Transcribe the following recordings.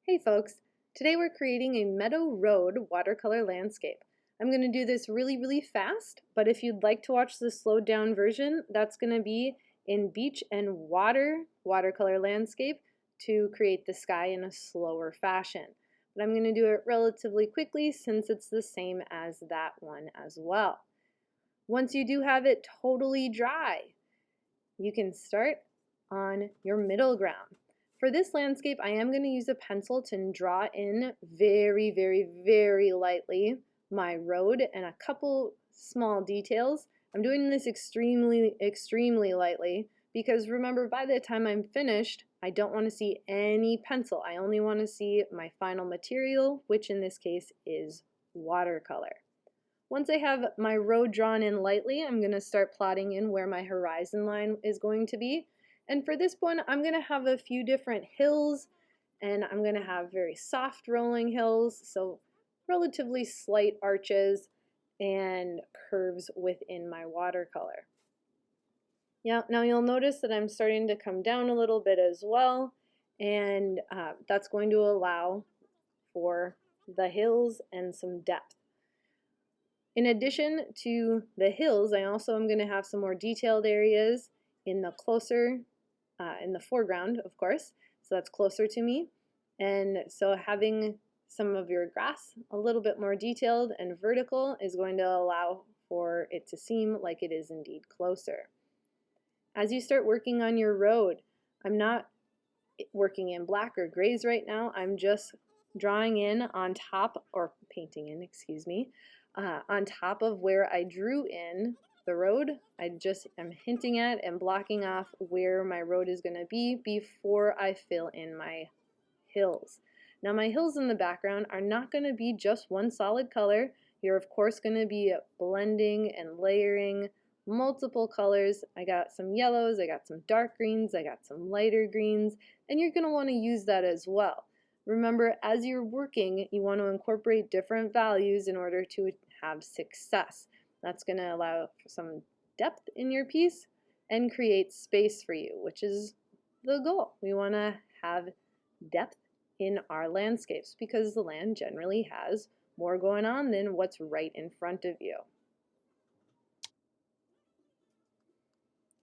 Hey folks, today we're creating a Meadow Road watercolor landscape. I'm going to do this really fast, but if you'd like to watch the slowed down version, that's going to be in beach and water watercolor landscape to create the sky in a slower fashion. But I'm going to do it relatively quickly since it's the same as that one as well. Once you do have it totally dry, you can start on your middle ground. For this landscape, I am going to use a pencil to draw in very lightly my road and a couple small details. I'm doing this extremely lightly because remember, by the time I'm finished, I don't want to see any pencil. I only want to see my final material, which in this case is watercolor. Once I have my road drawn in lightly, I'm going to start plotting in where my horizon line is going to be. And for this one, I'm going to have a few different hills, and I'm going to have very soft rolling hills, so relatively slight arches and curves within my watercolor. Yeah, now you'll notice that I'm starting to come down a little bit as well, and that's going to allow for the hills and some depth. In addition to the hills, I also am going to have some more detailed areas in the in the foreground, of course, so that's closer to me. And so having some of your grass a little bit more detailed and vertical is going to allow for it to seem like it is indeed closer. As you start working on your road, I'm not working in black or grays right now. I'm just drawing in on top, or painting in, excuse me, on top of where I drew in the road. I'm hinting at and blocking off where my road is going to be before I fill in my hills. Now my hills in the background are not going to be just one solid color. You're of course going to be blending and layering multiple colors. I got some yellows, I got some dark greens, I got some lighter greens, and you're going to want to use that as well. Remember, as you're working, you want to incorporate different values in order to have success. That's going to allow for some depth in your piece and create space for you, which is the goal. We want to have depth in our landscapes because the land generally has more going on than what's right in front of you.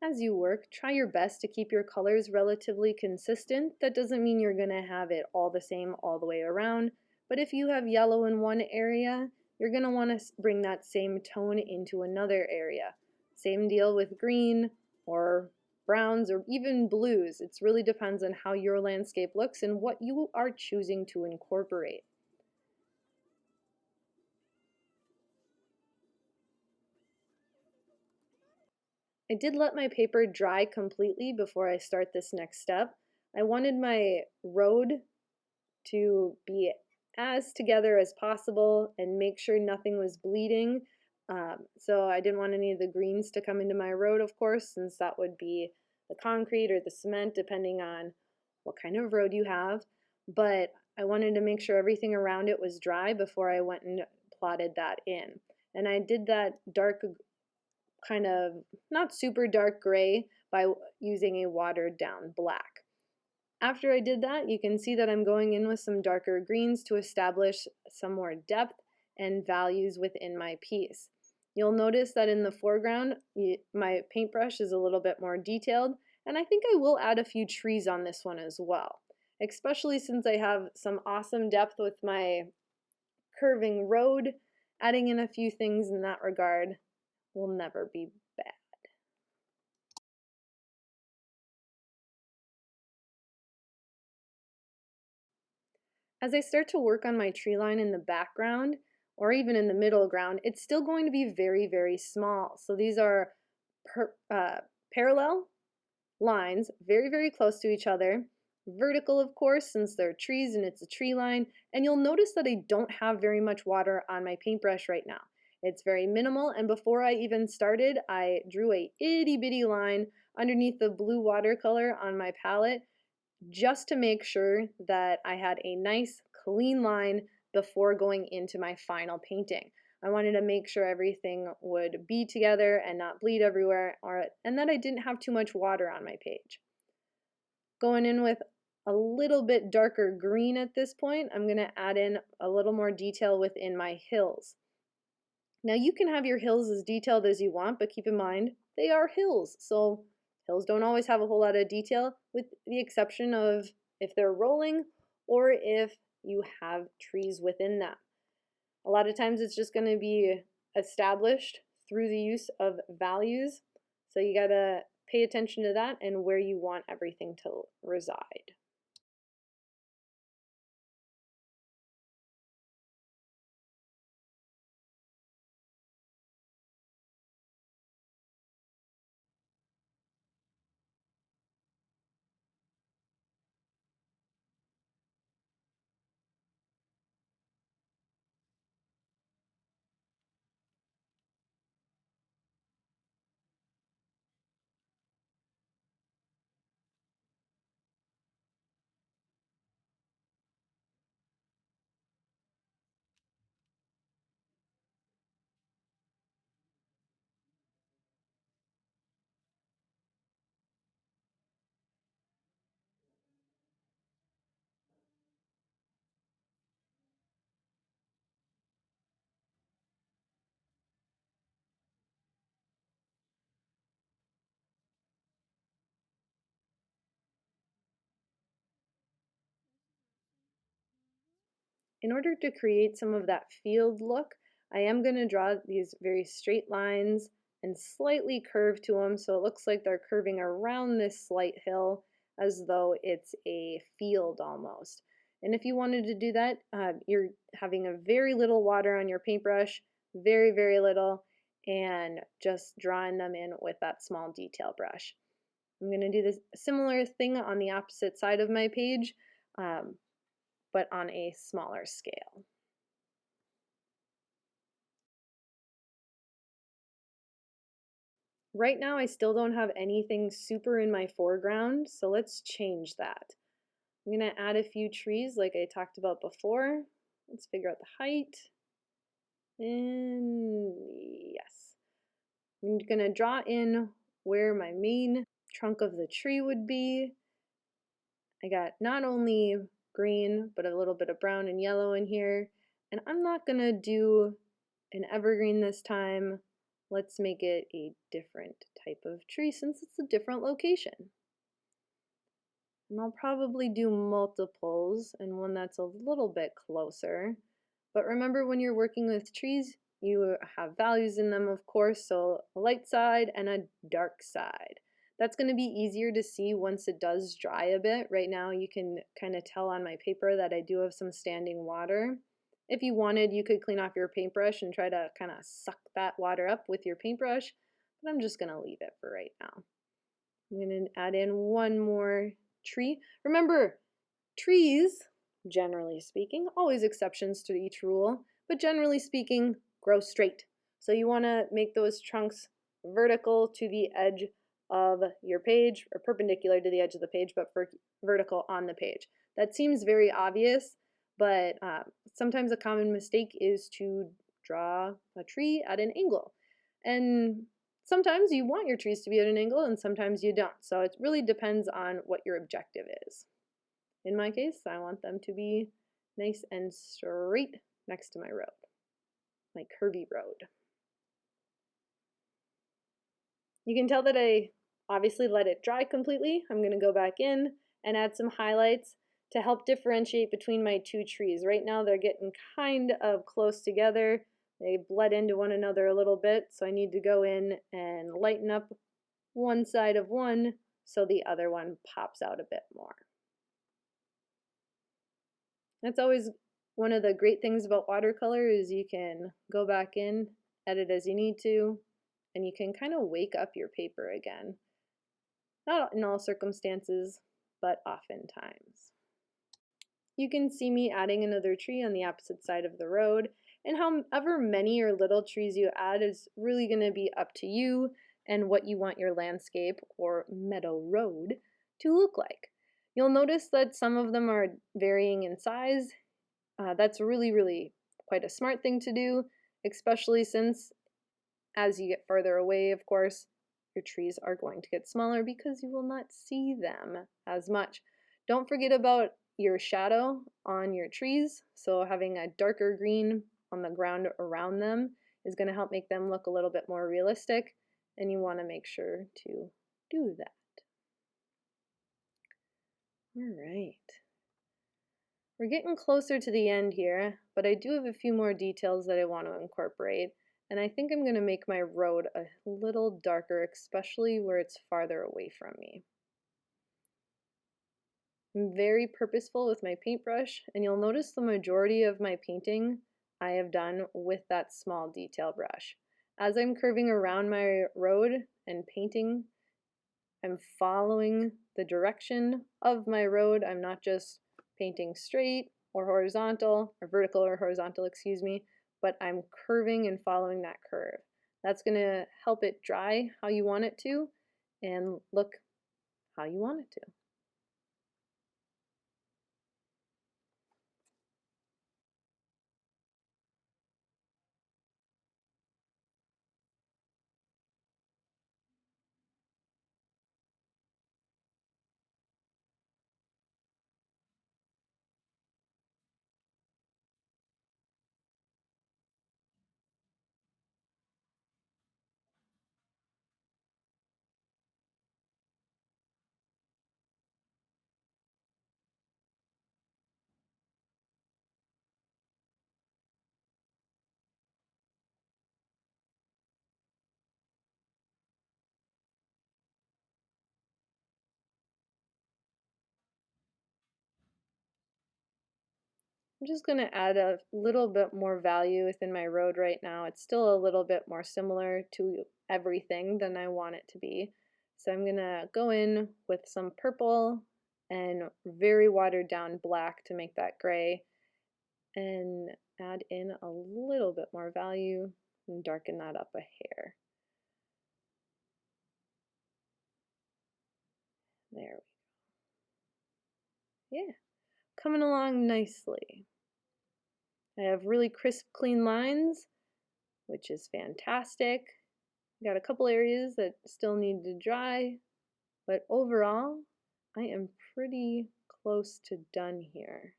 As you work, try your best to keep your colors relatively consistent. That doesn't mean you're going to have it all the same all the way around, but if you have yellow in one area, you're going to want to bring that same tone into another area. Same deal with green or browns or even blues. It really depends on how your landscape looks and what you are choosing to incorporate. I did let my paper dry completely before I start this next step. I wanted my road to be as together as possible and make sure nothing was bleeding. So I didn't want any of the greens to come into my road, of course, since that would be the concrete or the cement, depending on what kind of road you have. But I wanted to make sure everything around it was dry before I went and plotted that in. And I did that dark, kind of not super dark gray by using a watered down black. After I did that, you can see that I'm going in with some darker greens to establish some more depth and values within my piece. You'll notice that in the foreground, my paintbrush is a little bit more detailed, and I think I will add a few trees on this one as well, especially since I have some awesome depth with my curving road. Adding in a few things in that regard will never be bad. As I start to work on my tree line in the background, or even in the middle ground, it's still going to be very small. So these are parallel lines, very close to each other. Vertical, of course, since they're trees and it's a tree line. And you'll notice that I don't have very much water on my paintbrush right now. It's very minimal, and before I even started, I drew a itty bitty line underneath the blue watercolor on my palette just to make sure that I had a nice clean line before going into my final painting. I wanted to make sure everything would be together and not bleed everywhere, and that I didn't have too much water on my page. Going in with a little bit darker green at this point. I'm going to add in a little more detail within my hills. Now you can have your hills as detailed as you want, but keep in mind they are hills. So hills don't always have a whole lot of detail, with the exception of if they're rolling or if you have trees within them. A lot of times it's just going to be established through the use of values. So you got to pay attention to that and where you want everything to reside. In order to create some of that field look, I am going to draw these very straight lines and slightly curve to them, so it looks like they're curving around this slight hill as though it's a field almost. And if you wanted to do that, you're having a very little water on your paintbrush, very, very little, and just drawing them in with that small detail brush. I'm going to do this similar thing on the opposite side of my page, but on a smaller scale. Right now I still don't have anything super in my foreground, so let's change that. I'm going to add a few trees like I talked about before. Let's figure out the height. And yes. I'm going to draw in where my main trunk of the tree would be. I got not only green, but a little bit of brown and yellow in here. And I'm not going to do an evergreen this time. Let's make it a different type of tree since it's a different location. And I'll probably do multiples and one that's a little bit closer. But remember, when you're working with trees, you have values in them, of course, so a light side and a dark side. That's going to be easier to see once it does dry a bit. Right now you can kind of tell on my paper that I do have some standing water. If you wanted, you could clean off your paintbrush and try to kind of suck that water up with your paintbrush, but I'm just going to leave it for right now. I'm going to add in one more tree. Remember, trees, generally speaking, always exceptions to each rule, but generally speaking, grow straight. So you want to make those trunks vertical to the edge of your page, or perpendicular to the edge of the page, but vertical on the page. That seems very obvious, but sometimes a common mistake is to draw a tree at an angle. And sometimes you want your trees to be at an angle and sometimes you don't. So it really depends on what your objective is. In my case, I want them to be nice and straight next to my road, my curvy road. You can tell that I obviously let it dry completely. I'm going to go back in and add some highlights to help differentiate between my two trees. Right now they're getting kind of close together. They bled into one another a little bit, so I need to go in and lighten up one side of one so the other one pops out a bit more. That's always one of the great things about watercolor is you can go back in, edit as you need to, and you can kind of wake up your paper again. Not in all circumstances, but oftentimes. You can see me adding another tree on the opposite side of the road, and however many or little trees you add is really going to be up to you and what you want your landscape or meadow road to look like. You'll notice that some of them are varying in size. That's really quite a smart thing to do, especially since as you get further away, of course, your trees are going to get smaller because you will not see them as much. Don't forget about your shadow on your trees, so having a darker green on the ground around them is going to help make them look a little bit more realistic, and you want to make sure to do that. All right. We're getting closer to the end here, but I do have a few more details that I want to incorporate, and I think I'm going to make my road a little darker, especially where it's farther away from me. I'm very purposeful with my paintbrush, and you'll notice the majority of my painting I have done with that small detail brush. As I'm curving around my road and painting, I'm following the direction of my road. I'm not just painting straight or horizontal, or vertical or horizontal, excuse me, but I'm curving and following that curve. That's going to help it dry how you want it to and look how you want it to. I'm just going to add a little bit more value within my road right now. It's still a little bit more similar to everything than I want it to be. So I'm going to go in with some purple and very watered down black to make that gray, and add in a little bit more value and darken that up a hair. There we go. Yeah, coming along nicely. I have really crisp, clean lines, which is fantastic. Got a couple areas that still need to dry, but overall, I am pretty close to done here.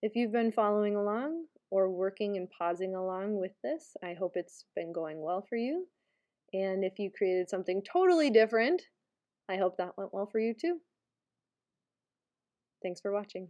If you've been following along or working and pausing along with this, I hope it's been going well for you. And if you created something totally different, I hope that went well for you too. Thanks for watching.